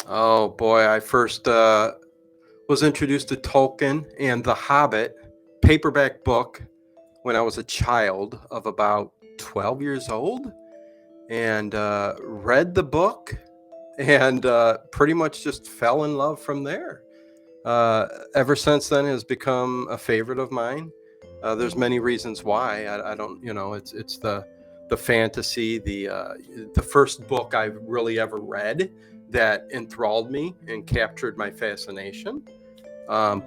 Oh boy, I first was introduced to Tolkien and The Hobbit paperback book when I was a child of about 12 years old, and read the book and pretty much just fell in love from there. Ever since then has become a favorite of mine. There's many reasons why. I don't, it's the fantasy, the first book I really ever read that enthralled me and captured my fascination.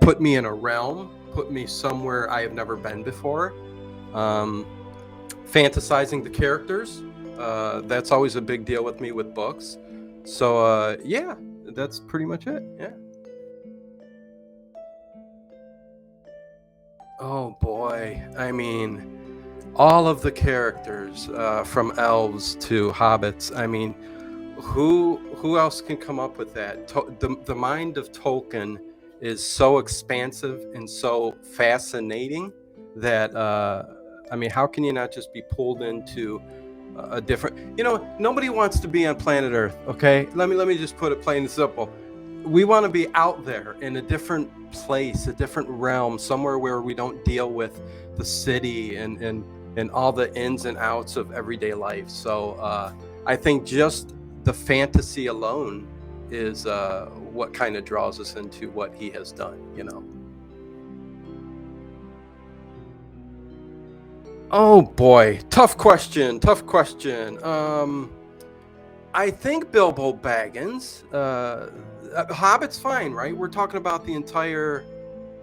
Put me in a realm, put me somewhere I have never been before. Um, Fantasizing the characters, that's always a big deal with me with books. So yeah, that's pretty much it. Yeah. Oh boy. I mean, all of the characters, from elves to hobbits. I mean, who else can come up with that? The mind of Tolkien is so expansive and so fascinating that I mean, how can you not just be pulled into a different? Nobody wants to be on planet Earth. Okay, let me just put it plain and simple. We want to be out there in a different place, a different realm, somewhere where we don't deal with the city and all the ins and outs of everyday life. So I think just the fantasy alone is what kind of draws us into what he has done. Oh boy, tough question, tough question. I think Bilbo Baggins. Hobbit's fine, right? We're talking about the entire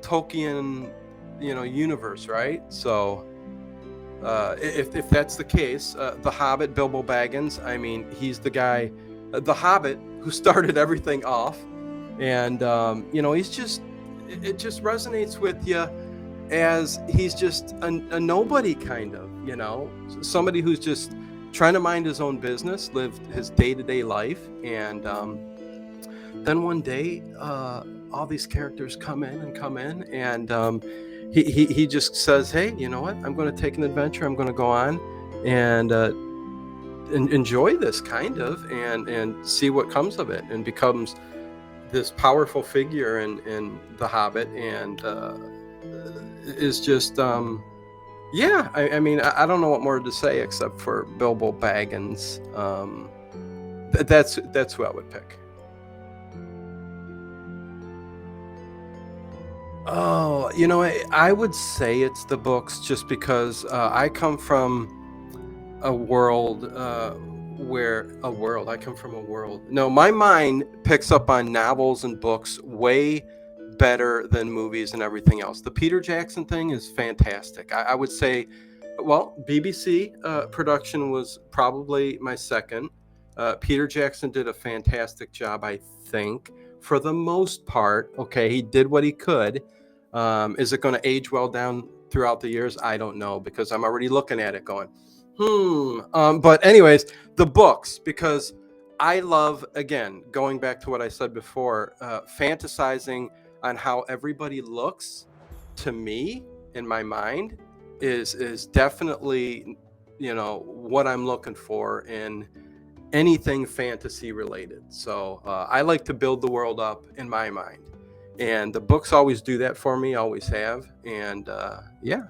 Tolkien, universe, right? So, if that's the case, the Hobbit, Bilbo Baggins. I mean, he's the guy, the Hobbit, who started everything off, and he's just, it just resonates with you as he's just a nobody, kind of, somebody who's just trying to mind his own business, live his day-to-day life, and then one day all these characters come in, and he just says, hey, you know what, I'm going to take an adventure, I'm going to go on and enjoy this, kind of, and see what comes of it, and becomes this powerful figure in the Hobbit, and is just yeah, I mean, I don't know what more to say except for Bilbo Baggins. That's who I would pick. Oh, I would say it's the books, just because I come from a world I come from a world. No, my mind picks up on novels and books way better than movies and everything else. The Peter Jackson thing is fantastic. I would say, well, BBC production was probably my second. Peter Jackson did a fantastic job, I think, for the most part. Okay, he did what he could. Is it going to age well down throughout the years? I don't know, because I'm already looking at it going, but anyways, the books, because I love, again, going back to what I said before, fantasizing on how everybody looks to me in my mind is definitely, what I'm looking for in anything fantasy related. So I like to build the world up in my mind, and the books always do that for me, always have, and yeah.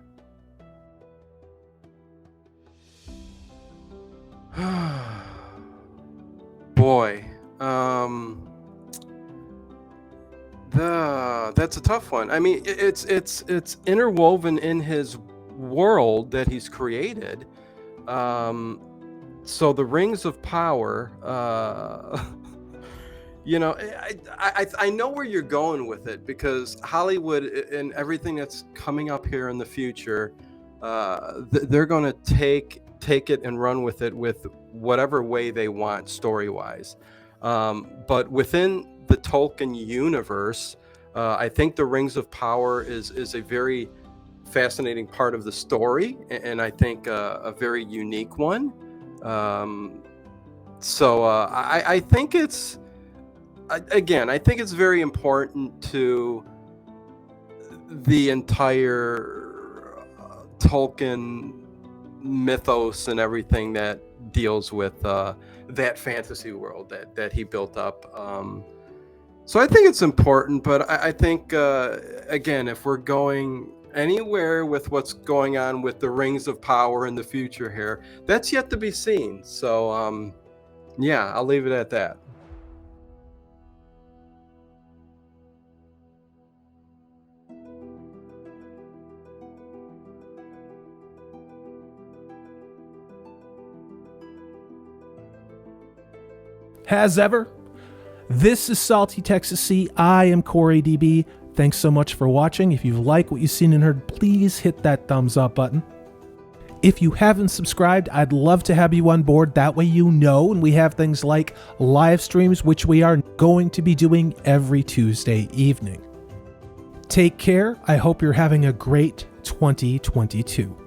Boy, that's a tough one. I mean, it's interwoven in his world that he's created. Um, so the Rings of Power, I know where you're going with it, because Hollywood and everything that's coming up here in the future, they're going to take it and run with it with whatever way they want, story wise. But within the Tolkien universe, I think the Rings of Power is a very fascinating part of the story, and I think a very unique one. So I think it's, again, I think it's very important to the entire Tolkien mythos and everything that deals with that fantasy world that he built up. So I think it's important, but I think, again, if we're going anywhere with what's going on with the Rings of Power in the future here, that's yet to be seen. So, yeah, I'll leave it at that. As ever, this is Salty Texas Sea. I am Corey DB. Thanks so much for watching. If you like what you've seen and heard, please hit that thumbs up button. If you haven't subscribed, I'd love to have you on board. That way you know, and we have things like live streams, which we are going to be doing every Tuesday evening. Take care. I hope you're having a great 2022.